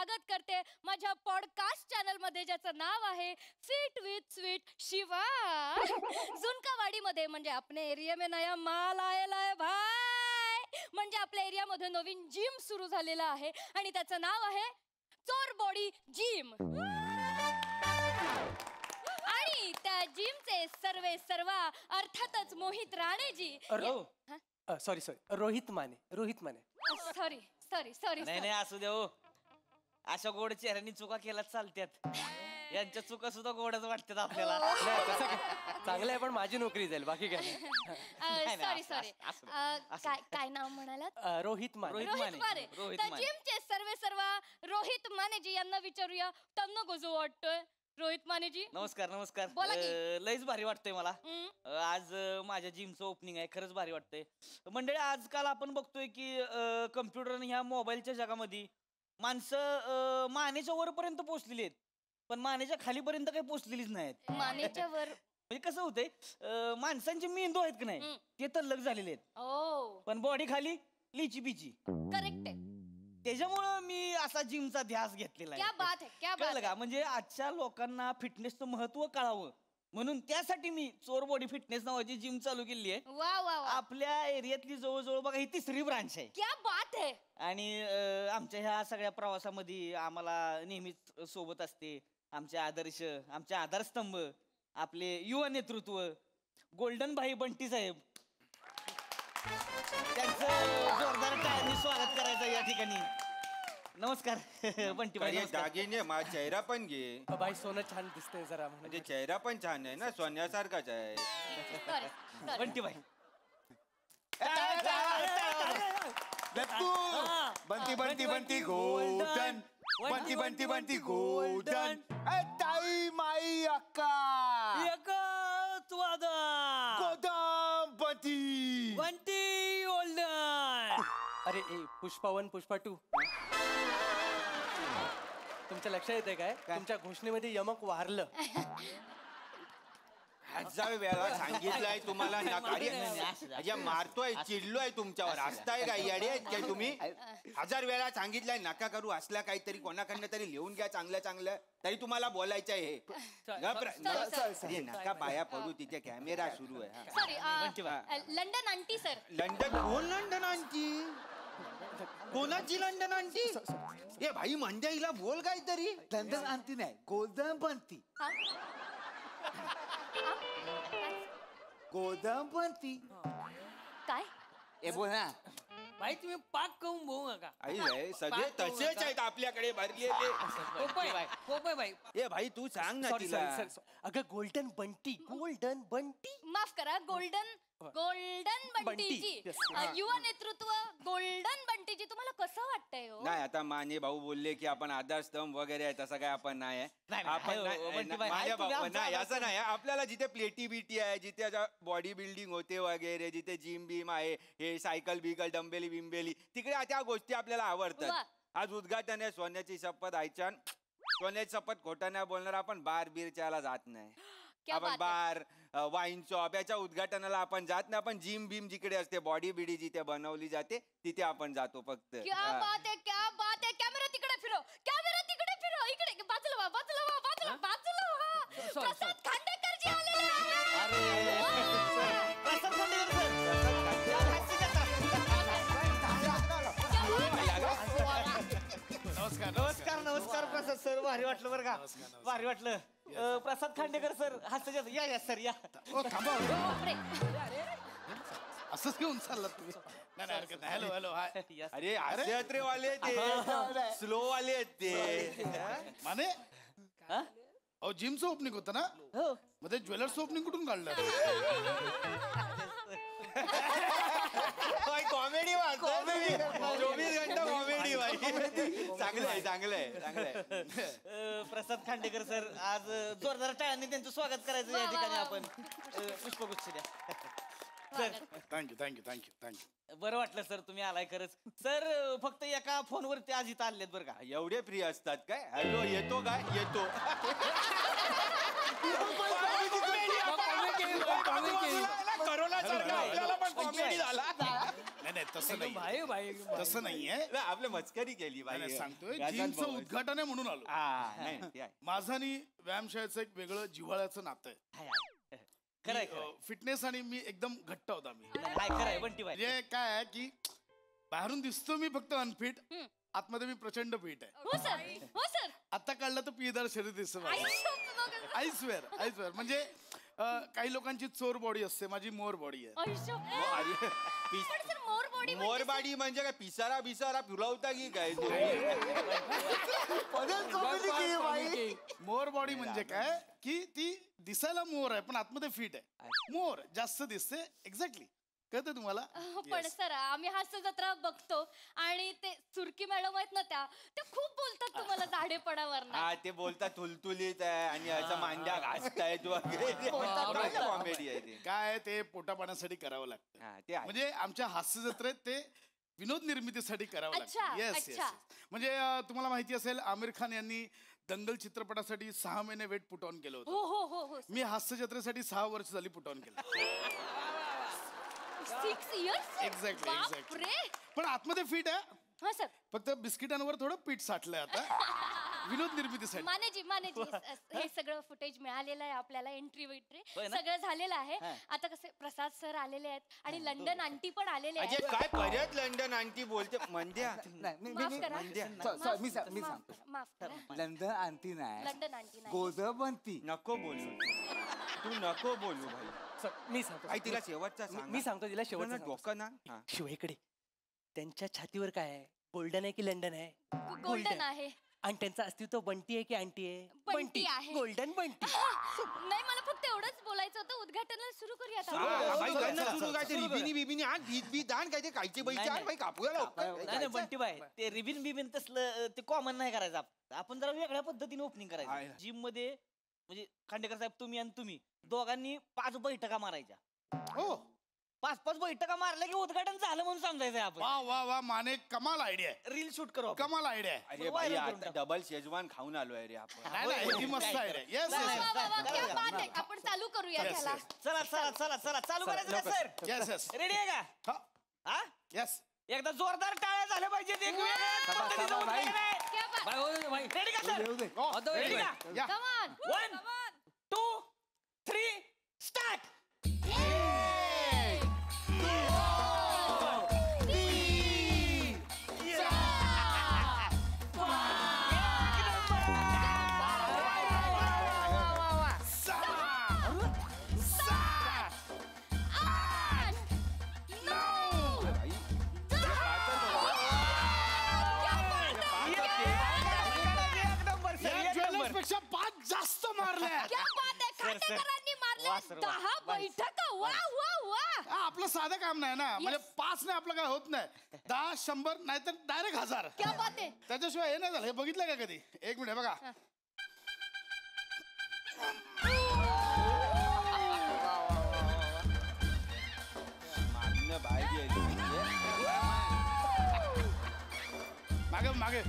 स्वागत करते माझ्या पॉडकास्ट चॅनल मध्ये, ज्याचं नाव आहे फिट विथ स्वीट शिवा. झुणकावाडीमध्ये म्हणजे आपल्या एरिया में नया माल आयला है भाई. म्हणजे आपल्या एरियामध्ये नवीन जिम सुरू झालेला आहे आणि त्याचं नाव आहे चोर बॉडी जिम. आणि त्या जिमचे सर्वा अर्थातच मोहित राणेजी. सॉरी रोहित माने. सॉरी. नाही असू दे हो. अशा गोड चेहऱ्यांनी चुका केल्या चालत्यात. यांच्या चुका सुद्धा गोडच वाटतात आपल्याला. चांगलं आहे, पण माझी नोकरी जाईल, बाकी काय. सॉरी. काय नाव म्हणालात? रोहित माने. तर जिमचे सर्व रोहित मानेजी यांना विचारूया, त्यांना कसं वाटतंय. रोहित मानेजी नमस्कार. बोला की. लयच भारी वाटतंय मला. आज माझ्या जिमचं ओपनिंग आहे. खरंच भारी वाटतंय. मंडळी, आजकाल आपण बघतोय की कम्प्युटर ह्या मोबाईलच्या जगामध्ये माणसं मानेच्या वरपर्यंत पोहोचलेली आहेत, पण मानेच्या खालीपर्यंत काही पोहोचलेलीच नाहीत. मानेच्या वर म्हणजे कसं होतंय, माणसांचे मेंदू आहेत की नाही ते तल्लक झालेले आहेत, पण बॉडी खाली लिची पिची. करेक्ट आहे. त्याच्यामुळं मी असा जिमचा ध्यास घेतलेला आहे. कळलं का? म्हणजे आजच्या लोकांना फिटनेसचं महत्व कळावं म्हणून त्यासाठी मी चोर बॉडी फिटनेस नावाची जिम चालू केली आहे. वा. आपल्या एरियातली जवळजवळ बघा ही 3री ब्रांच आहे. क्या बात है. आणि आमच्या ह्या सगळ्या प्रवासामध्ये आम्हाला नेहमीच सोबत असते आमचे आदर्श, आमचे आधारस्तंभ, आपले युवा नेतृत्व गोल्डन भाई बंटी साहेब. त्यांचं जोरदार टाळ्यांनी स्वागत करायचं या ठिकाणी. नमस्कार बंटी भाई. दागिने माझा चेहरा पण घे. बाई सोनं छान दिसतंय जरा, म्हणजे चेहरा पण छान आहे ना, सोन्यासारखाच आहे. बंटी भाई. बंटी गोल्डन. बंटी गोल्डन. ताई माई अक्का गोदाम बंटी गोल्डन. अरे पुष्पा 1 पुष्पा 2 तुमच्या लक्षात येते काय? तुमच्या घोषणेमध्ये यमक वारलं. हजार वेळा सांगितलंय तुम्हाला नका. मारतोय, चिडलोय तुमच्यावर. असताय काय येडे आहेत काय तुम्ही? 1000 वेळा सांगितलंय नका करू. असला काहीतरी कोणाकडनं तरी लिहून घ्या चांगलं तरी तुम्हाला बोलायचं आहे. नका पाया पडू, तिथे कॅमेरा सुरू आहे. Sorry. London aunty sir. London aunty? कोणाची लंडन आंटी? ए भाई म्हणजे हिला बोल काहीतरी. लंडन आंटी नाही, गोल्डन बंटी. गोदाम बंटी काय? ए बोल ना भाई, तुम्ही पाक कहून बोलू नका. आई सगळे तसेच आहेत आपल्याकडे भरलेले. भाई ए भाई तू सांग ना तिला. अगं गोल्डन बंटी. माफ करा, गोल्डन बंटीजी. युवा नेतृत्व गोल्डन बंटीजी, तुम्हाला कसं वाटतंय हो? नाही, आता माने भाऊ बोलले की आपण आधारस्तंभ वगैरे आहे, तसं काय आपण नाही. असं नाही. आपल्याला जिथे प्लेटी बिटी आहे, जिथे बॉडी बिल्डिंग होते वगैरे, जिथे जिम बीम आहे, हे सायकल बिकल डंबेली बिंबेली, तिकडे त्या गोष्टी आपल्याला आवडतात. आज उद्घाटन आहे सोन्याची शपथ आयच्यान. सोन्याची शपथ खोटं नाही बोलणार. आपण बार बीरच्याला जात नाही. आपण बार वाईन शॉप याच्या उद्घाटनाला आपण जात नाही. आपण जिम बीम जिकडे असते, बॉडी बिडी जिथे बनवली जाते तिथे आपण जातो फक्त. क्या बात है. कॅमेरा तिकडे फिरो. इकडे बाजूला प्रसाद खांडेकर जी आलेले नमस्कार प्रसाद सर. भारी वाटलं बरं का. भारी वाटलं. प्रसाद खांडेकर सर हसत या सर या. असंच घेऊन चाललात तुम्ही? नाही. Hello hi. अरे हास्ययात्रे वाले ते स्लो वाले आहेत ते. माने अहो जिमचं ओपनिंग होतं ना, मध्ये ज्वेलर्स ओपनिंग कुठून काढलं? कॉमेडी 24 घंटा कॉमेडी भाई. चांगलं आहे. प्रसाद खांडेकर सर, आज जोरदार टाळ्यांनी त्यांचं स्वागत करायचं या ठिकाणी. आपण पुष्पगुच्छ द्या सर. थँक्यू. बरं वाटलं सर तुम्ही आलाय. खरंच सर, फक्त एका फोनवरती आज इथं आलेत बरं का. एवढे फ्री असतात काय? हॅलो येतो काय? येतो. करोना सारखा आपल्याला पण कॉमेडी झाला. नाही तसं नाही भाई भाई तसं नाहीये नाही, आपलं मचकरी केली नाही, बाई नाही, सांगतोय व्याजात जिमचं भाऊ. उद्घाटन आहे म्हणून आलो हा, नाही, नाही, ते आहे. माझं आणि व्यायामशाळेचं एक वेगळं जिव्हाळ्याचं नातं आहे खरंय खरंय फिटनेस आणि मी एकदम घट्ट होता आम्ही काय खरंय बंटी भाई म्हणजे काय आहे की बाहेरून दिसतो मी फक्त अनफिट आतमध्ये मी प्रचंड फिट आहे हो सर हो सर आता काढलं तर पिदार शरीर दिसतं मला. आईसवेअर म्हणजे काही लोकांची चोर बॉडी असते माझी मोर बॉडी आहे अरे, पिस- पण सर मोर बॉडी मोरबाडी म्हणजे काय पिसारा बिसारा फिरवता की काय मोर बॉडी म्हणजे काय की ती दिसायला मोर आहे पण आतमध्ये फिट आहे मोर जास्त दिसते एक्झॅक्टली कळतं तुम्हाला पण सर आम्ही हास्य जत्रा बघतो आणि ते सुरकी मॅडम आहेत ना त्या खूप बोलतात तुम्हाला झाडेपणावर हा ते बोलतात तुलतुलीत आहे आणि असं मांड्या घासतायत वगैरे कॉमेडी आहे ते काय ते पोटा पाण्यासाठी करावं लागतं हा, ते आहे. म्हणजे आमच्या हास्य जत्रेत ते विनोद निर्मितीसाठी करावं अच्छा, लागतं येस अच्छा. म्हणजे तुम्हाला माहिती असेल आमिर खान यांनी दंगल चित्रपटासाठी 6 महिने वेट पुट ऑन केलं हो होतं हो हो हो मी हास्य जत्रेसाठी 6 वर्ष झाली पुट ऑन केलं 6 इयर्स एक्झॅक्टली पण आतमध्ये फिट आहे हा सर फक्त बिस्किटांवर थोडं पीठ साठलंय आता विनोद निर्मितीसाठी मानेजी हे सगळं फुटेज मिळालेलं आहे आपल्याला एंट्री विंट्री होय ना? सगळं झालेलं आहे आता कसे प्रसाद सर आलेले आहेत आणि लंडन आंटी पण आलेले अजय आहेत काय परत लंडन आणती बोलते मंद्या माफ करा मी सांगतो माफ करा लंडन आणती नाही लंडन आंटी नाही गोजर बनती नको बोलू तू नको बोलू भाई सर, मी सांगतो आई तिला शेवटचा सांग मी सांगतो तिला शेवटचं सांगतो. डोकं ना हा. शिवायकडे त्यांच्या छातीवर काय आहे गोल्डन आहे की लंडन आहे गोल्डन आहे आणि त्यांचं अस्तित्व बंटी आहे की आंटी आहे बंटी आहे. गोल्डन बंटी नाही मला फक्त एवढंच बोलायचं होतं उद्घाटनाला सुरू करूया हा, आता बाई, काय ना सुरू काय ते सुरू रिबिनी बिबिनी आण भीत भीत आण काय ते कायचे बैचे आण बाई कापूया नाही नाही बंटी भाई ते रिबिन बिबिन तसलं ते कॉमन नाही करायचं आपण जरा वेगळ्या पद्धतीने ओपनिंग आहे. करायचं जिम मध्ये म्हणजे खांडेकर साहेब तुम्ही आणि तुम्ही दोघांनी 5 बैठका मारायच्या हो 5 बैठका मारल्या की उद्घाटन झालं म्हणून समजायचं आपण वा वा वा माने कमाल आयडिया आहे रील शूट करू आपण. कमाल आयडिया आहे अरे बाई आता डबल शेजवान खाऊन आलोय रे आपण नाही नाही ही मस्त आयडिया येस वा, येस वा, वा, वा, क्या बात आहे. आपण चालू करूया Yes, त्याला yes. चला चला चला चला चालू करायचं का सर येस येस रेडी आहे का हा येस एकदा जोरदार टाळ्या झाल्या पाहिजेत एक वेगळ्या पद्धतीचं उद्घाटन आहे. क्या बात रेडी का सर रेडी का या Come on. 1 2 3 स्टार्ट ज्वेलर्स पेक्षा 5 जास्त मारल्या क्या बात आहे खांडेकरांनी वा, सर, मारल्या वा. 10 बैठका वा वा वा आपलं साधं काम नाही ना म्हणजे 5 ने आपलं काय होत नाही 10 100 नाहीतर डायरेक्ट 1000 क्या बात आहे त्याच्याशिवाय हे नाही झालं हे बघितलं का कधी एक मिनिट बघा मागणं बाहेर मागे मागे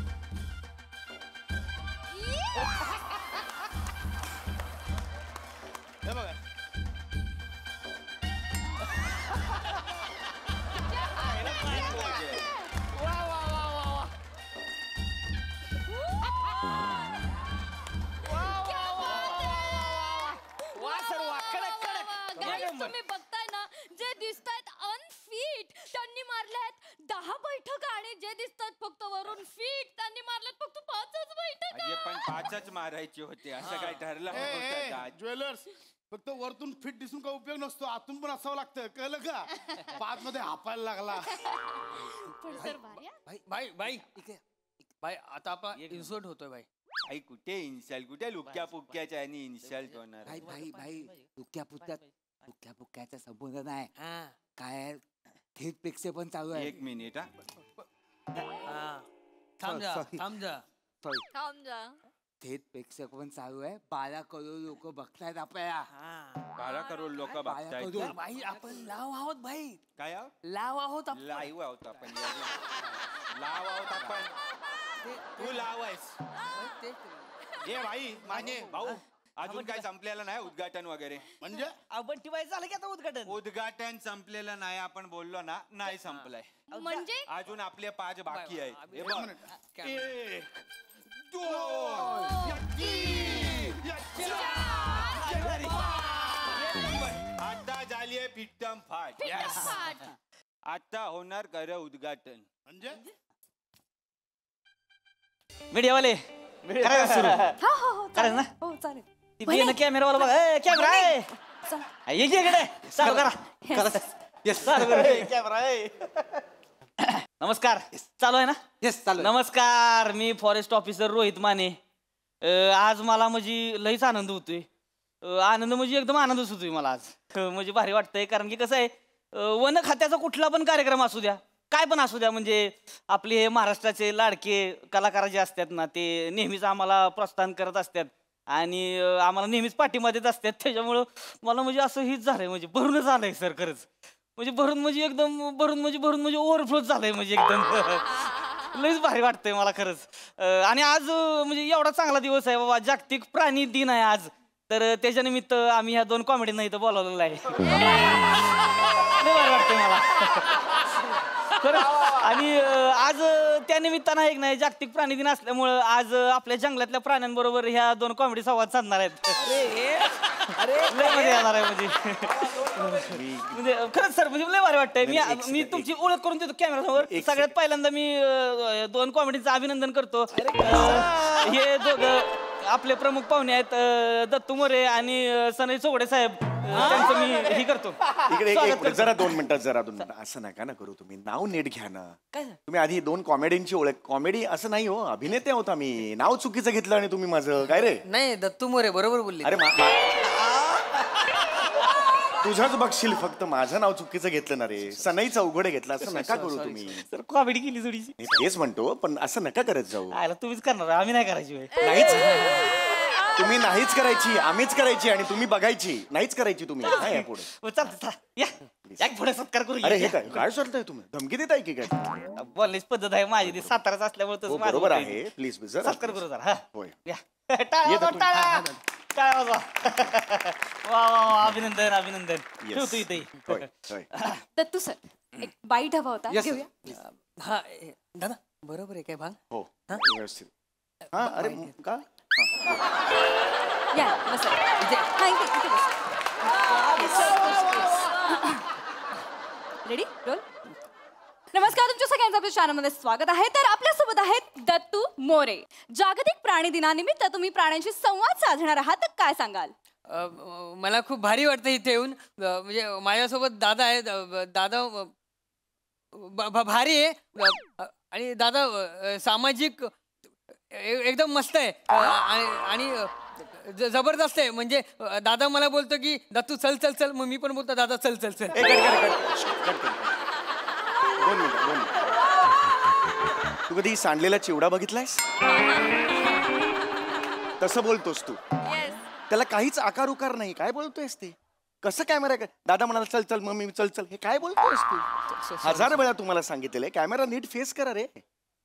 हे बघा वा सर वा कडक कडक Guys, एक नंबर. तुम्ही बघताय ना जे दिसतायत अनफिट त्यांनी मारल्यात 10 बैठका आणि जे दिसतात फक्त वरून फिट त्यांनी मारल्यात फक्त 5च बैठका अजय पण 5च मारायचे होते असं काय ठरलं होतं आज. ज्वेलर्स फक्त वरतून फिट दिसून का उपयोग नसतो आतून पण असावं लागतं कळलं का 5 मध्ये हापायला लागला पण सर भारी हा. भाई भाई भाई आता आपला इन्सर्ट होतोय भाई आई कुठे इन्सल्ट कुठे लुक्या पुक्याच्या आणि इन्सल्ट होणार भाई भाई भाई दुख्या पुक्याचा संबंध नाही काय थेट प्रेक्षेपण चालू आहे एक मिनिट हा थांब जा Sorry. थांब जा सॉरी थेट प्रेक्षेपण चालू आहे 12 करोड लोक बघतायत आपल्याला 12 करोड लोक 12 बघतायत करोड. भाई आपण लाव आहोत भाई काय आहो? लाव आहोत आपण लाईव्ह आहोत आपण लाव आहोत आपण तू लाव आहेस तेच. हे भाई माने भाऊ अजून काय संपलेलं नाही उद्घाटन वगैरे. म्हणजे बंटी बाई झालं की आता उद्घाटन. उद्घाटन संपलेलं नाही आपण बोललो ना, नाही संपलंय. म्हणजे अजून आपले 5 बाकी आहेत. हे एक बघ. मिनिट. एक, दोन, तीन, आता झालीये पिट्टम फाट. फाट. आता होणार खरं उद्घाटन. म्हणजे मीडियावाले करायचं सुरू. करायचं ना. हो चालेल. ती बियाणं कॅमेरावाला बघा. कॅमेरा आहे. ये की इकडे. चालू करा. चालू करा. कॅमेरा आहे. नमस्कार. चालू आहे ना. येस चालू नमस्कार. मी फॉरेस्ट ऑफिसर रोहित माने. आज मला म्हणजे लईच आनंद होतोय. आनंद म्हणजे एकदम आनंदच होतोय मला आज. म्हणजे भारी वाटतंय कारण की कसं आहे, वन खात्याचा कुठला पण कार्यक्रम असू द्या, काय पण असू द्या, म्हणजे आपले हे महाराष्ट्राचे लाडके कलाकार जे असतात ना, ते नेहमीच आम्हाला प्रोत्साहन करत असतात आणि आम्हाला नेहमीच पाठिंबा देत असतात. त्याच्यामुळं मला म्हणजे असं हीच झालंय, म्हणजे भरूनच आलंय सर खरंच. म्हणजे भरून म्हणजे एकदम भरून म्हणजे ओव्हरफ्लोच झालंय, म्हणजे एकदम लईच भारी वाटतंय मला खरंच. आणि आज म्हणजे एवढा चांगला दिवस आहे बाबा, जागतिक प्राणी दिन आहे आज. तर त्याच्यानिमित्त आम्ही ह्या 2 कॉमेडींना इथं बोलावलेलं आहे. लय भारी वाटतंय मला खरंच. आणि आज त्या निमित्तानं एक नाही, जागतिक प्राणी दिन असल्यामुळं आज आपल्या जंगलातल्या प्राण्यांबरोबर ह्या 2 कॉमेडी संवाद साधणार आहेत. लय मजा येणार आहे म्हणजे खरंच सर, म्हणजे लय भारी वाटतंय. मी तुमची ओळख करून देतो कॅमेरासमोर. सगळ्यात पहिल्यांदा मी 2 कॉमेडीचं अभिनंदन करतो. हे दोघं आपले प्रमुख पाहुणे आहेत, दत्तू मोरे आणि सनई चोगडे साहेब. त्यांचं मी हे करतो. इकडे जरा 2 मिनिटात जरा 2 मिनिटं. असं नका ना करू तुम्ही. नाव नीट घ्या ना. तुम्ही आधी 2 कॉमेडींची ओळख. कॉमेडी असं नाही हो, अभिनेते होता मी. नाव चुकीचं घेतलं आणि तुम्ही माझं काय रे. नाही दत्तू मोरे बरोबर बोलले. अरे तुझंच बघशील फक्त, माझं नाव चुकीचं घेतलं ना रे. सनईचा उघडे घेतला. असं नका करू तुम्ही. सर कॉमेडी केली थोडीशी. मी तेच म्हणतो, पण असं नका करत जाऊ. तुम्हीच करणार, आम्ही नाही करायची. नाहीच तुम्ही नाहीच करायची, आम्हीच करायची. आणि तुम्ही बघायची, नाहीच करायची तुम्ही. काय पुढे चालतं या पुढे सत्कार करू. अरे हे काय काय चालतंय तुम्ही. धमकी देताय की काय. बोलण्याची पद्धत आहे माझी, ती साताराच असल्यामुळे हो, बरोबर आहे. प्लीज जरा सत्कार करू जरा. होय. टाळ्या वाजवा. वा वा वा, अभिनंदन अभिनंदन. ठेवतो इथे. होय होय. दत्तू सर एक बाईट हवा होता, घेऊया. हा दादा बरोबर आहे काय भाग. हो व्यवस्थित. हा अरे का या बसा. हा, इथे बसा. Ready roll. नमस्कार, तुमच्या सगळ्यांचं आपल्या चॅनलमध्ये स्वागत आहे. तर आपल्यासोबत आहेत दत्तू मोरे. जागतिक प्राणी दिनानिमित्त तुम्ही प्राण्यांशी संवाद साधणार आहात, तर काय सांगाल. मला खूप भारी वाटतं इथे येऊन. म्हणजे माझ्यासोबत दादा आहे. दादा भारी आहे आणि दादा सामाजिक एकदम मस्त आहे आणि जबरदस्त आहे. म्हणजे दादा मला बोलतो की दत्तू चल चल चल, मग मी पण बोलतो दादा चल चल चल. 2 मिनिट. तू कधी सांडलेला चिवडा बघितलायस? तसं बोलतोस तू. त्याला काहीच आकार उकार नाही. काय बोलतोयस ते? कसं कॅमेरा दादा म्हणाला चल चल, मग मी चल चल. हे काय बोलतोयस तू? 1000 वेळा तुम्हाला सांगितलेलं आहे कॅमेरा नीट फेस करा रे.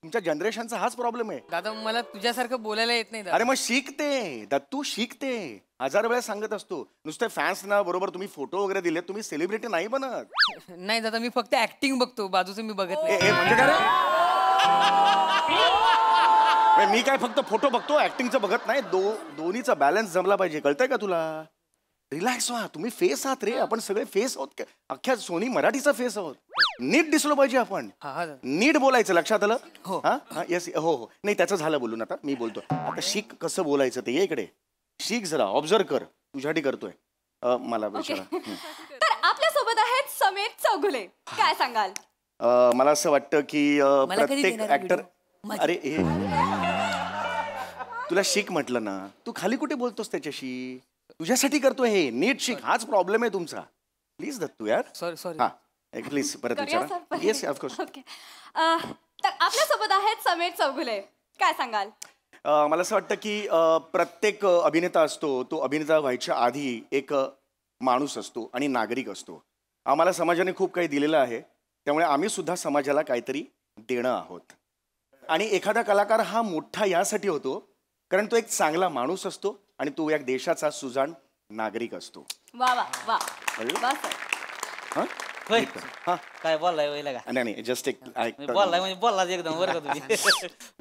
तुमच्या जनरेशनचा हाच प्रॉब्लेम आहे. दादा मला तुझ्यासारखं बोलायला येत नाही. अरे मग शिकते दत्तू, शिकते. 1000 वेळा सांगत असतो. नुसते फॅन्स ना बरोबर तुम्ही फोटो वगैरे दिले, तुम्ही सेलिब्रिटी नाही बनत. नाही दादा, मी फक्त ऍक्टिंग बघतो, बाजूचं मी बघत नाही. म्हणजे काय रे? मी काय फक्त फोटो बघतो, ऍक्टिंगचं बघत नाही. दोन्हीचा बॅलन्स जमला पाहिजे. कळतंय का तुला? रिलॅक्स व्हा. तुम्ही फेस आहात रे. आपण सगळे फेस आहोत. अख्ख्या सोनी मराठीचा फेस आहोत. नीट दिसलो पाहिजे आपण. नीट बोलायचं. लक्षात आलं? हा येस. हो हो. नाही त्याचं झालं बोलून. आता मी बोलतो. आता शिक कसं बोलायचं ते. ये इकडे शिक जरा. ऑब्झर्व कर. तुझ्यासाठी करतोय. मला विचारा. तर आपल्यासोबत आहेत समीर चौगुले. काय सांगाल. मला असं वाटतं की प्रत्येक ऍक्टर. अरे हे तुला शिक म्हटलं ना. तू खाली कुठे बोलतोस त्याच्याशी? तुझ्यासाठी करतोय हे. नीट शिक. हाच प्रॉब्लेम आहे तुमचा. प्लीज दत्तू यार. सॉरी. हा प्लीज परत विचारा. Yes of course. ओके. तर आपल्यासोबत आहेत समीर चौगुले. काय सांगाल. मला असं वाटतं की प्रत्येक अभिनेता असतो, तो अभिनेता व्हायच्या आधी एक माणूस असतो आणि नागरिक असतो. आम्हाला समाजाने खूप काही दिलेलं आहे, त्यामुळे आम्ही सुद्धा समाजाला काहीतरी देणं आहोत. आणि एखादा कलाकार हा मोठा यासाठी होतो कारण तो एक चांगला माणूस असतो आणि तू एक देशाचा सुजाण नागरिक असतो. वा वा वा कळलं? वा सर. हा? होय. हा काय बोललाय वय का नाही जस्ट एक बोललाय म्हणजे बोललाच एकदम बरं का तुम्ही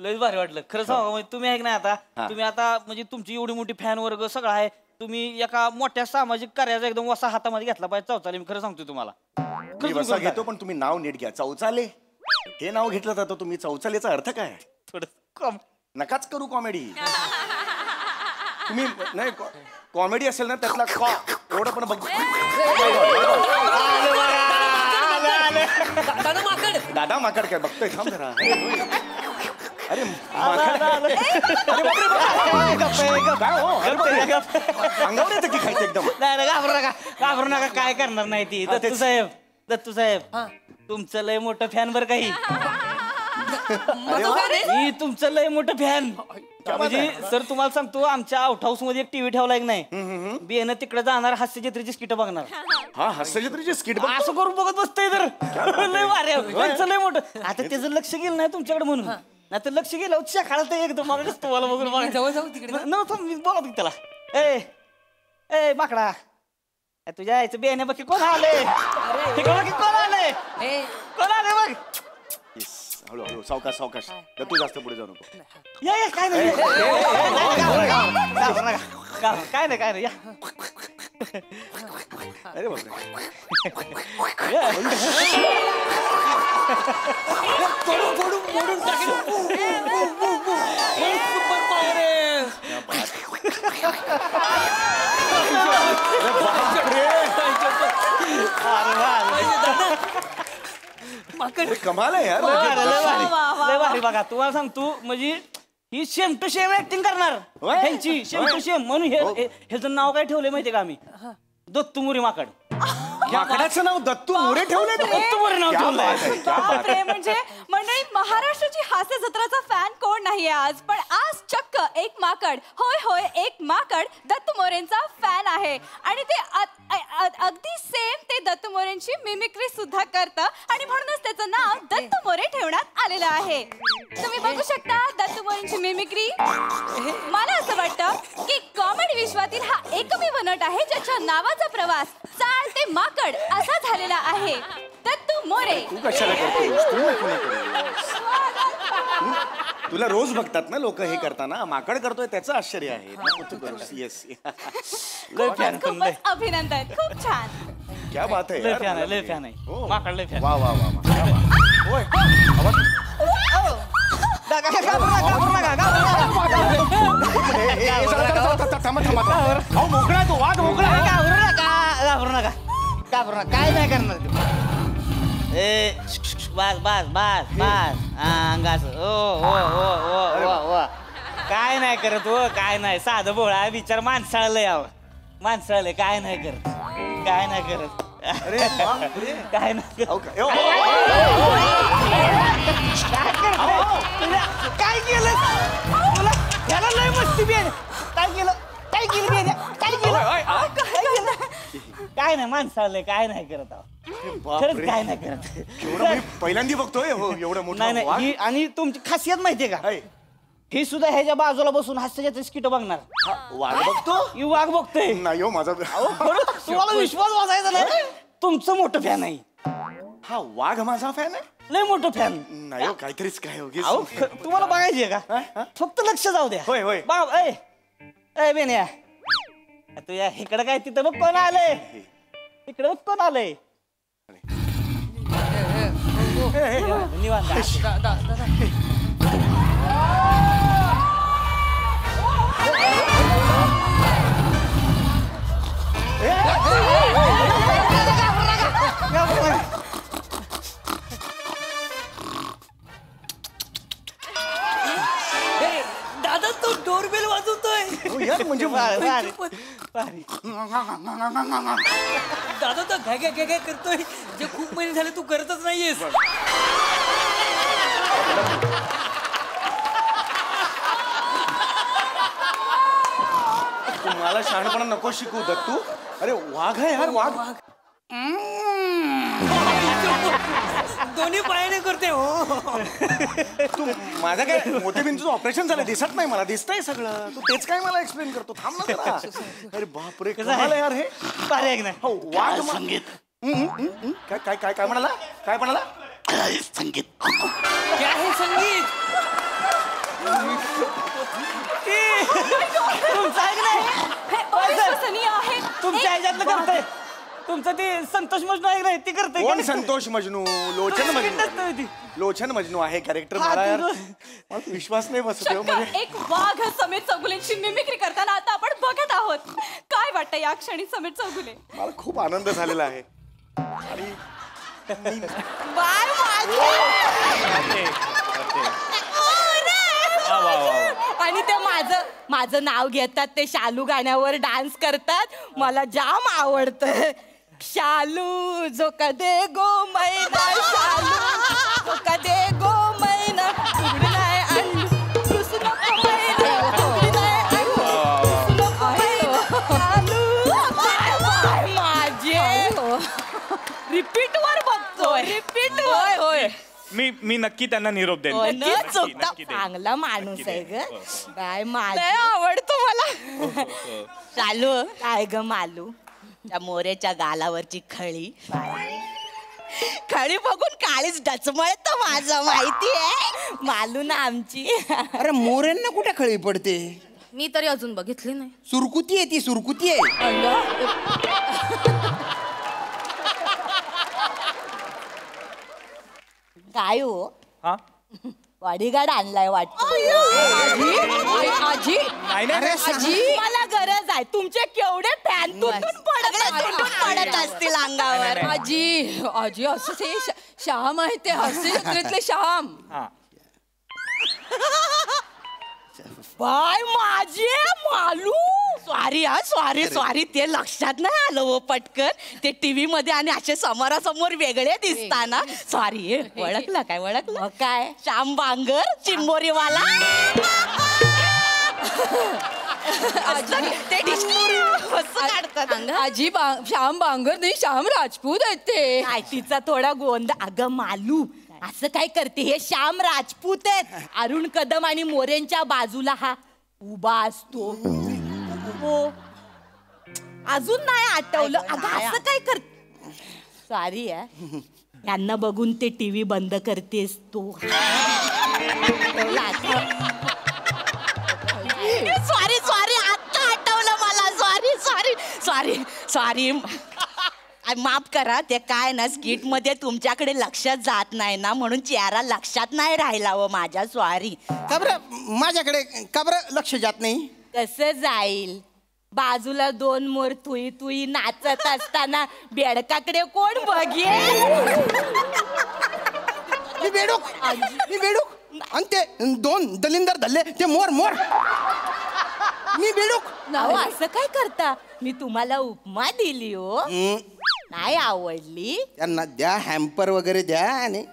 लयच भारी वाटलं खरं सांगा म्हणजे तुम्ही ऐक नाही आता तुम्ही आता म्हणजे तुमची एवढी मोठी फॅन वर्ग सगळं आहे तुम्ही एका मोठ्या सामाजिक कार्याचा एकदम वसा हातामध्ये घेतला पाहिजे चौचाले मी खरं सांगतो तुम्हाला मी वसा घेतो पण तुम्ही नाव नीट घ्या. चौचाले हे नाव घेतलं जातं तुम्ही. चौचालेचा अर्थ काय? थोडं कम नकाच करू कॉमेडी. तुम्ही नाही कॉमेडी असेल ना त्यातला एवढं पण बघ. दादा माकड काय बघतोय थांब जरा. अरे माकड अंगावर येतं की खायचं एकदम. नाही घाबरू नका काय करणार नाही ती दत्तू साहेब तुमचं लय मोठं फॅन बरं काही मी तुमचं लय मोठं फॅन म्हणजे सर तुम्हाला सांगतो आमच्या आउट हाऊस मध्ये एक टीव्ही ठेवला एक नाही बियाणं तिकडे जाणार हास्य जत्रेची स्किट बघणार. हा हास्यचित्राची स्किट असं करून बघत बसतोय तर लय भारी आहे. त्यांचं लय मोठं आता त्याचं लक्ष गेलं नाही तुमच्याकडे म्हणून नाही तर लक्ष गेलं खाळत एकदम मला तुम्हाला बघून जवळ जाऊ तिकडे नव्हतं मी बोलत त्याला ए माकडा तुझ्या यायचं बियाण्या बघ कोण आले कोण आले बघ हळूहळू सावकाश सावकाश तू जास्त पुढे जाऊ नको. काय नाही काय नाही या अरे बापरे मोडून टाकेल. सुपर पॉवर आहे. कमाल आहे यार. लय भारी बघा तुम्हाला सांगतो म्हणजे ही सेम टू सेम ऍक्टिंग करणार ह्यांची सेम टू सेम म्हणून ह्याचं नाव काय ठेवलंय माहितीये का आम्ही दत्तू मोरे माकड. माकडाचं नाव दत्तू मोरे ठेवलंय. दत्तू मोरे नाव ठेवलंय. बापरे, म्हणजे मंडळी महाराष्ट्राची हास्य जत्राचा फॅन कोण नाहीये आज पण आज चक्क एक माकड होय एक माकड दत्तू मोरेंचा फॅन आहे आणि ते अगदी सेम ते दत्तू मोरेंची मिमिक्री सुद्धा करतं आणि म्हणूनच त्याचं नाव दत्तू मोरे ठेवण्यात आलेलं आहे. तुम्ही बघू शकता दत्तू मोरेंची मिमिक्री. मला असं वाटतं की कॉमेडी विश्वातील हा एकमेव नट आहे ज्याच्या नावाचा प्रवास चाल ते माकड असा झालेला आहे. दत्तू मोरे. तू कशाला करतोस? तू नको ना करूस. तुला रोज बघतात ना लोक हे करताना. माकड करतोय त्याचं आश्चर्य आहे. येस खूपच अभिनंदन. खूप छान. क्या बात आहे लय यार. फॅन आहे लय फॅन आहे माकड लय फॅन. वा वा वा होय मोकळा तो वाघ मोकळा. घाबरू नका काय नाही करणार अंगाच काय नाही करत हो काय नाही साधं बोळा विचार माणसाळलंय माणसाळलंय काय नाही करत काय नाही करत काय नाही काय केलं तुला त्याला लय मस्ती बेन काय केलं काय नाही माणसाळलंय काय नाही करत खरंच काय नाही करत. मी पहिल्यांदा बघतोय हो एवढं मोठं. नाही आणि तुमची खासियत माहितीये का ही सुद्धा ह्याच्या बाजूला बसून हास्याच्या स्किट बघणार. वाघ बघतो वाघ बघतोय नाही हो माझा. तुम्हाला विश्वास बसायचा नाही तुमचं मोठं फॅन आहे. हा वाघ माझा फॅन आहे. लय मोठं फॅन नाही हो काहीतरीच काय हो तुम्हाला बघायची का फक्त लक्ष जाऊ द्या. होय बाब ए बेन्या तुझ्या इकडं काय तिथं बघ कोण आलंय इकडं बघ कोण आलंय निवांत. दादा तो डोरबेल वाजवतोय. म्हणजे दादा तो घ्या करतोय जे खूप महिने झाले तू करतच नाहीयेस. मला शहाणपणा नको शिकू दत्तू. अरे वाघ आहे यार वाघ. दोन्ही पायाने करते हो. तू माझं काय मोतीबिंदूचं ऑपरेशन झालं दिसत नाही मला, दिसतंय सगळं. तू तेच काय मला एक्सप्लेन करतो, थांब ना जरा. अरे बापरे, कमाल आहे यार हे. भारी आहे की नाही? हो वाघ संगीत. काय काय काय काय म्हणाला, काय म्हणाला? संगीत. क्या है संगीत? तुमचं आहे की नाही? हे अविश्वसनीय आहे. तुमच्या ह्याच्यातलं करतंय. तुमचं ते संतोष मजनू आहे की नाही, ते करतंय कोण संतोष मजनू? लोचन मजनू. लोचन मजनू आहे कॅरेक्टर. मला यार मला विश्वास नाही बसत हो. चक्क एक वाघ समेत चौगुलेंची मिमिक्री करताना आता आपण बघत आहोत. काय वाटतं या क्षणी समेत चौगुले? मला खूप आनंद झालेला आहे. आणि आणि ते माझं नाव घेतात, ते शालू गाण्यावर डान्स करतात, मला जाम आवडतं. शालू जो कदे गो मैना, शालू जो कदे गो मैना, उघडलाय अंडू, कृष्ण को मैना, उघडलाय अंडू, कृष्ण को मैना, शालू. माझे रिपीट वर बघतो, रिपीट वर. होय मी नक्की त्यांना निरोप देईन. नक्कीच चुकता. चांगला माणूस आहे ग बाय. माझा आवडतो मला. चालू काय ग मालू, त्या मोरेच्या गालावरची खळी खळी बघून काळीच डचमळत माझं, माहिती आहे मालू ना आमची. अरे मोऱ्यांना कुठे खळी पडते? मी तरी अजून बघितली नाही. सुरकुती आहे ती, सुरकुती आहे. काय हो हा बॉडीगार्ड आणलाय वाटतं. आजी आजी मला गरज आहे. तुमचे केवढे फॅन तुटून पडत असतील अंगावर. आजी आजी असं ते श्याम आहे, ते हास्य जत्रेतले श्याम. बाय माझे मालू. सॉरी हा, सॉरी ते लक्षात नाही आलं हो पटकन. ते टीव्ही मध्ये आणि असे समोरासमोर वेगळे दिसताना. सॉरी. ओळखलं काय? ओळखलं काय? श्याम बांगर चिंबोरीवाला. ते डिक्शनरी काढतात. आजी श्याम बांगर नाही, श्याम राजपूत आहेत ते. काय तिचा थोडा गोंध. अगं मालू असं काय करते, हे श्याम राजपूत आहेत. अरुण कदम आणि मोरेंच्या बाजूला हा उभा असतो. हो अजून नाही आठवलं. अगं असं काय कर. सॉरी यांना बघून ते टीव्ही बंद करतेस तू. सॉरी आता आठवलं मला. सॉरी माफ करा. ते काय ना स्किट मध्ये तुमच्याकडे लक्षात जात नाही ना, म्हणून चेहरा लक्षात नाही राहिला व माझ्या. सॉरी. का बरं माझ्याकडे का बरं लक्ष जात नाही? कसं जाईल? बाजूला दोन मोर तुई तुई नाचत असताना बेडकाकडे कोण बघेल? मी बेडूक आणि ते दोन दलिंदर धरले ते मोर. मी बेडूक. अहो असं काय करता? मी तुम्हाला उपमा दिली हो. नाही आवडली? त्यांना द्या हॅम्पर वगैरे द्या. आणि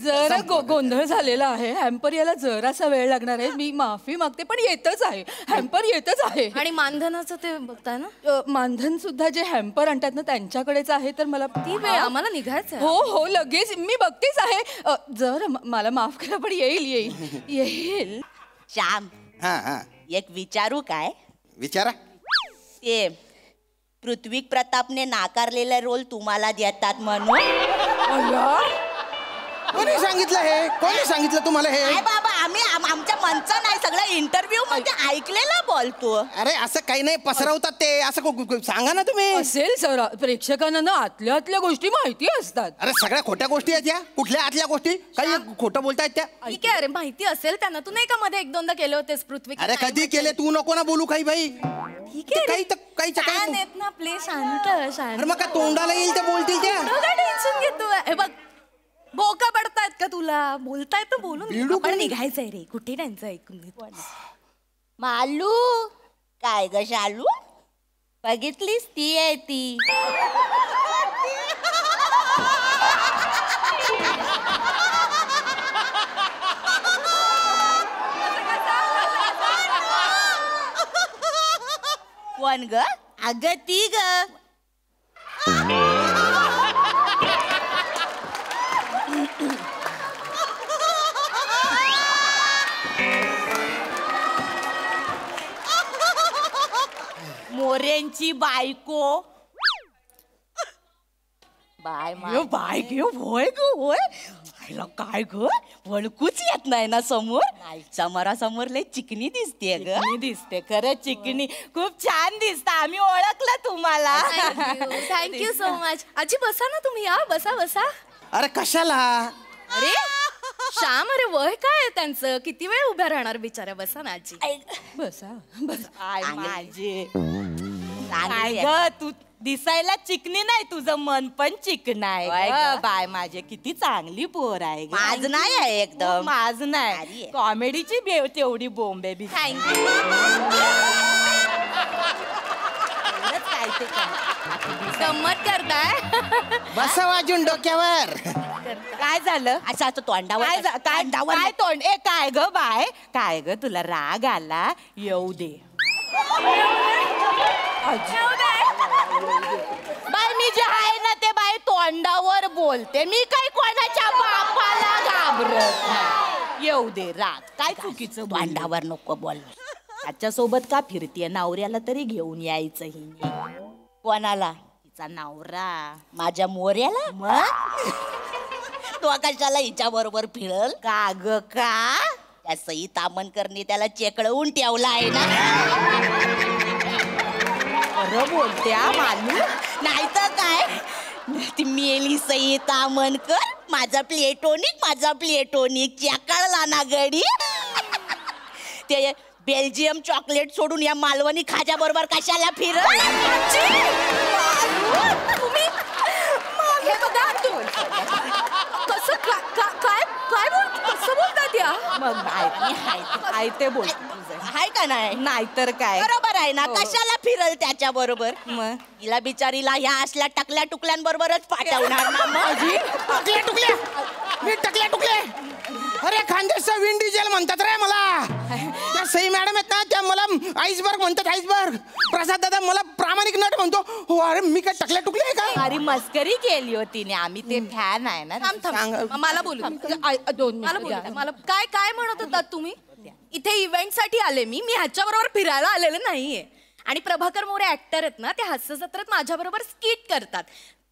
जरा गोंधळ झालेला आहे. हॅम्पर यायला जरासा वेळ लागणार आहे. मी माफी मागते, पण येतच आहे. हॅम्पर येतच आहे. आणि मानधनाचं ते बघताय ना? मानधन सुद्धा जे हॅम्पर आणतात ना त्यांच्याकडेच आहे. तर मला ती वेळ आम्हाला निघायचं. हो लगेच मी बघतेच आहे. जर मला माफ करा, पण येईल. श्याम हा एक विचारू काय? विचारा. ते पृथ्वी प्रतापने नाकारलेला रोल तुम्हाला देतात म्हणून. कोणी सांगितलं हे? कोणी सांगितलं तुम्हाला हे? काय बाबा, आम्ही आमच्या मनचं नाही, सगळं इंटरव्ह्यू मध्ये ऐकलेलं बोलतो. अरे असं काही नाही, पसरवतात ते. असं सांगा ना तुम्ही. असेल सर, प्रेक्षकांना ना आतल्या गोष्टी माहिती असतात. अरे सगळ्या खोट्या गोष्टी आहेत या. कुठल्या आतल्या गोष्टी? काही खोटं बोलतायत त्या. ठीक आहे. अरे माहिती असेल त्यांना. तू नाही का मध्ये एक दोनदा केले होतेस पृथ्वी? अरे कधी केले? तू नको ना बोलू काही बाई. ठीक आहे. काही ना प्ले शांत. अरे मग काय तोंडाला येईल ते बोलतील त्या. टेन्शन घेतो. हे बघ बोका पडतायत का तुला? बोलताय तर बोलून. आपण निघायचंय रे. कुठे त्यांचं ऐकून घेतो. मालू काय ग शालू? बघितलीस ती आहे ती. कोण ग? अगं ती ग. मामाची बायको. बाय गे होय ग होय. आईला काय ग ओळखूच येत नाही ना समोर. समोरासमोर लय चिकनी दिसते ग. दिसते खरं चिकनी. खूप छान दिसत. आम्ही ओळखलं तुम्हाला. Thank you so much. आजी बसा ना तुम्ही. या बसा बसा. अरे कशाला? अरे श्याम, अरे वय काय आहे त्यांचं? किती वेळ उभ्या राहणार बिचाऱ्या. बसा ना आजी. बसा बसा. आय माझे काय ग तू दिसायला चिकनी नाही, तुझं मन पण चिकन आहे. बाय माझे किती चांगली पोर आहे. माझ नाही आहे एकदम. माझ नाही. कॉमेडीची तेवढी बोंबे बी. थँक्यू. काय ते गंमत करताय? बसा वाजून डोक्यावर. काय झालं? असं तोंडावर काय तोंड. ए काय ग बाय, काय ग तुला राग आला? येऊ दे बाय. मी जे आहे ना ते बाय तोंडावर बोलते. मी काही कोणाच्या बापाला घाबरत नाही. येऊ दे राग. काय चुकीचं तोंडावर नको बोल. त्याच्या सोबत का फिरतीये? नवऱ्याला तरी घेऊन यायचं हिने. कोणाला? तिचा नवरा. माझ्या मोऱ्याला? मग तो कशाला हिच्या बरोबर फिरल? का ग का? त्या सई तामणकरने त्याला चेकळवून ठेवला आहे ना. खरं बोलते मालू. नाही तर काय, ती मेली सई तामणकर. माझा प्लेटोनिक चेकळला ना गडी. ते बेल्जियम चॉकलेट सोडून या मालवणी खाजा बरोबर कशाला फिरल? हे बघा कसं काय कसं बोलतात या? मग आई ते बोल हाय का नाही? नाहीतर काय. बरोबर आहे ना. कशाला फिरल त्याच्या बरोबर? मग तिला बिचारीला ह्या असल्या टकल्या टुकल्यांबरोबरच पाठवणार ना. टकल्या टुकले. अरे खानदेशचा विंड डिझेल म्हणतात रे मला. त्या सई मॅडम आहेत ना, त्या मला आईसबर्ग म्हणतात. आईसबर्ग. प्रसाद दादा मला प्रामाणिक नट म्हणतो. हो अरे मी काय टकल्या टुकले आहे का? अरे मस्करी केली होती ने. आम्ही ते फॅन आहे ना. मला बोलू. मला काय म्हणत होतात तुम्ही? इथे इव्हेंट साठी आले मी ह्याच्या बरोबर फिरायला आलेले नाहीये. आणि प्रभाकर मोरे ऍक्टर आहेत ना, ते हास्य जत्रेत माझ्या बरोबर स्किट करतात.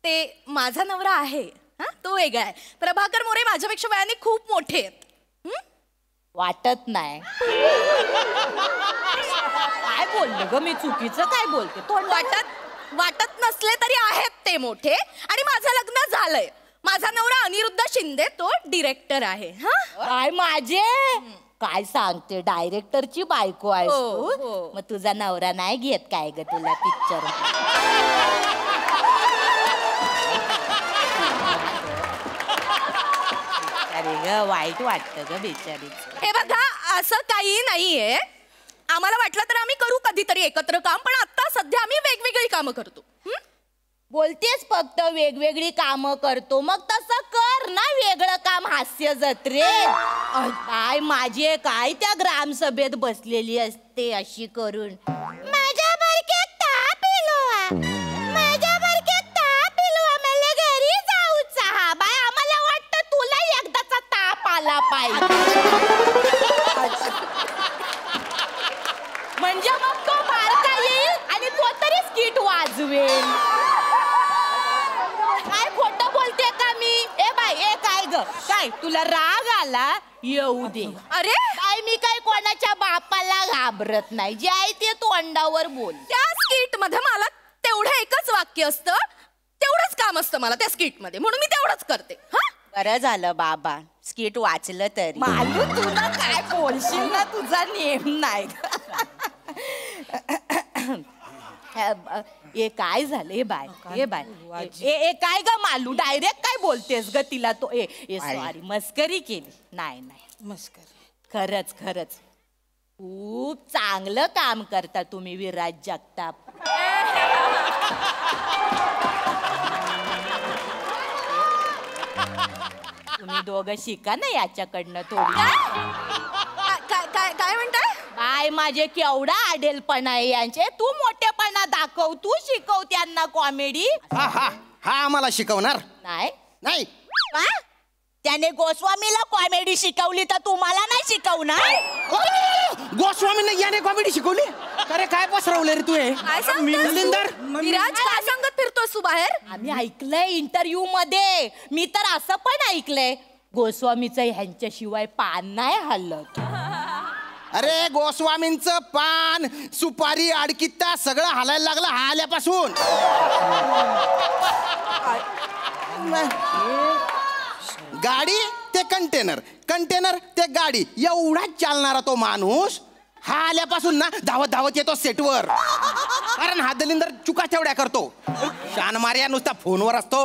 ते माझा नवरा आहे. हा तो वेगळा आहे. प्रभाकर मोरे माझ्यापेक्षा वयाने खूप मोठे आहेत. वाटत नाही. काय बोललो ग मी? चुकीचं काय बोलते? वाटत नसले तरी आहेत ते मोठे. आणि माझं लग्न झालंय. माझा नवरा अनिरुद्ध शिंदे, तो डिरेक्टर आहे. काय माझे काय सांगते? डायरेक्टरची बायको आहेस तू. मग तुझा नवरा नाही घेत काय ग तुला पिक्चर? अरे ग वाईट वाटतं ग बिचारीचं. हे बघा असं काही नाहीये. आम्हाला वाटलं तर आम्ही करू कधीतरी एकत्र काम, पण आता सध्या आम्ही वेगवेगळी कामं करतो. बोलतेस फक्त वेगवेगळी कामं करतो. मग तसं कर ना वेगळं काम हास्य जत्रेत. काय माझे काय त्या ग्रामसभेत बसलेली असते अशी करून. माझ्या बरक्यात ताप पिलवा मला घरी जाऊचा. हा बाय आम्हाला वाटतं तुला एकदाचा ताप आला पाहिजे. म्हणजे मग तो बारका येईल आणि तो तरी स्किट वाजवेल. काय खोटं बोलते का मी? ए बाय ए काय ग काय तुला राग आला? येऊ दे. अरे काय मी काय कोणाच्या बापाला घाबरत नाही. जे आहे ते तोंडावर बोल. त्या स्किट मध्ये मला तेवढं एकच वाक्य असतं, तेवढंच काम असतं मला त्या स्किट मध्ये, म्हणून मी तेवढंच करते. बरं झालं बाबा स्किट वाचलं तरी. मालू तुला काय बोलशील ना, तुझा नेम नाही. ए काय झालं? बाय ए काय ग मालू डायरेक्ट काय बोलतेस ग तिला? तो ए सॉरी मस्करी केली. नाही मस्करी. खरंच खूप चांगलं काम करता तुम्ही विराज जगताप. तुम्ही दोघं शिका ना याच्याकडनं थोडी. काय म्हणताय? बाय माझे केवढा आडेलपणा आहे यांचे. तू मोठेपणा दाखव. तू शिकव त्यांना कॉमेडी. हा आम्हाला शिकवणार नाही का? त्याने गोस्वामीला कॉमेडी शिकवली तर तुम्हाला नाही शिकवणार? गोस्वामीने याने कॉमेडी शिकवली? अरे काय पसरवलं रे तू हे काय सांगतोस? दलिंदर विराज काय सांगत फिरतोस तू बाहेर? आम्ही ऐकलंय इंटरव्ह्यू मध्ये, मी तर असं पण ऐकलंय गोस्वामीचं ह्यांच्याशिवाय पान नाही हल्लत. अरे गोस्वामींचं पान सुपारी अडकित्ता सगळं हालायला लागलं हा आल्यापासून. गाडी ते कंटेनर, कंटेनर ते गाडी, एवढाच चालणारा तो माणूस हा आल्यापासून ना धावत धावत येतो सेटवर. कारण हा दलिंदर चुका तेवढ्या करतो. शान मार्या नुसता फोनवर असतो.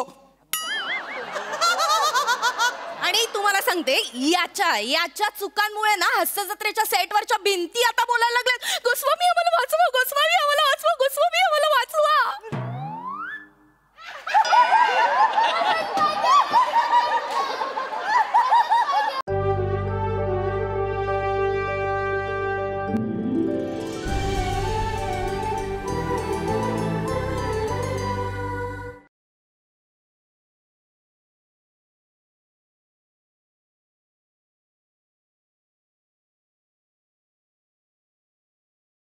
आणि तुम्हाला सांगते याच्या चुकांमुळे ना हास्य जत्रेच्या सेटवरच्या भिंती आता बोलायला लागल्यात, गोस्वामी आम्हाला वाचवा, गोस्वामी आम्हाला वाचवा, गोस्वामी आम्हाला वाचवा.